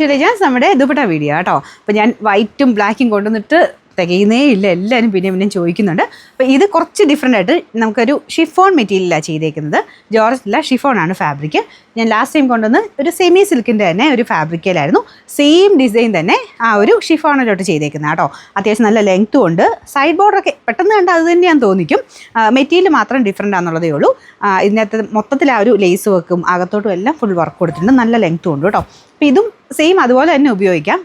To ലിജാൻസ് നമ്മുടെ dupatta video കേട്ടോ. അപ്പോൾ ഞാൻ വൈറ്റും ബ്ലാക്കും കൊണ്ടുവന്നിട്ട് തികയുന്നേ ഇല്ല, എല്ലാവരും പിന്നെയും ചോദിക്കുന്നുണ്ട്. അപ്പോൾ ഇത് കുറച്ച് ഡിഫറെൻ്റ് ആയിട്ട് നമുക്കൊരു ഷിഫോൺ മെറ്റീരിയലാണ് ചെയ്തേക്കുന്നത്. ജോർജറ്റില്ല, ഷിഫോണാണ് ഫാബ്രിക്. ഞാൻ ലാസ്റ്റ് ടൈം കൊണ്ടുവന്ന് ഒരു സെമി സിൽക്കിൻ്റെ തന്നെ ഒരു ഫാബ്രിക്കലായിരുന്നു. സെയിം ഡിസൈൻ തന്നെ ആ ഒരു ഷിഫോണിലോട്ട് ചെയ്തേക്കുന്നത് കേട്ടോ. അത്യാവശ്യം നല്ല ലെങ്ത്തും ഉണ്ട്. സൈഡ് ബോർഡറൊക്കെ പെട്ടെന്ന് കണ്ടാൽ അത് തന്നെയാണെന്ന് തോന്നിക്കും. മെറ്റീരിയൽ മാത്രം ഡിഫറെൻ്റ് ആണെന്നുള്ളതേ ഉള്ളൂ. ഇതിനകത്ത് മൊത്തത്തിൽ ആ ഒരു ലേസ് വർക്കും അകത്തോട്ടും എല്ലാം ഫുൾ വർക്ക് കൊടുത്തിട്ടുണ്ട്. നല്ല ലെങ്ത്തും ഉണ്ട് കേട്ടോ. അപ്പോൾ ഇതും സെയിം അതുപോലെ തന്നെ ഉപയോഗിക്കാം.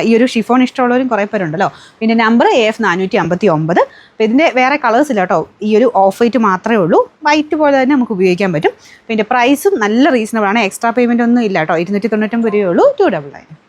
ഈ ഒരു ഷിഫോൺ ഇഷ്ടമുള്ളവരും കുറേ പേരുണ്ടല്ലോ. പിന്നെ നമ്പർ AF459. അപ്പോൾ ഇതിൻ്റെ വേറെ കളേഴ്സ് ഇല്ല കേട്ടോ. ഈ ഒരു ഓഫ് വൈറ്റ് മാത്രമേ ഉള്ളൂ. വൈറ്റ് പോലെ തന്നെ നമുക്ക് ഉപയോഗിക്കാൻ പറ്റും. പിന്നെ പ്രൈസും നല്ല റീസണബിൾ ആണ്. എക്സ്ട്രാ പേയ്മെൻ്റ് ഒന്നും ഇല്ല കേട്ടോ. 299 രൂപയേ ഉള്ളൂ. 299.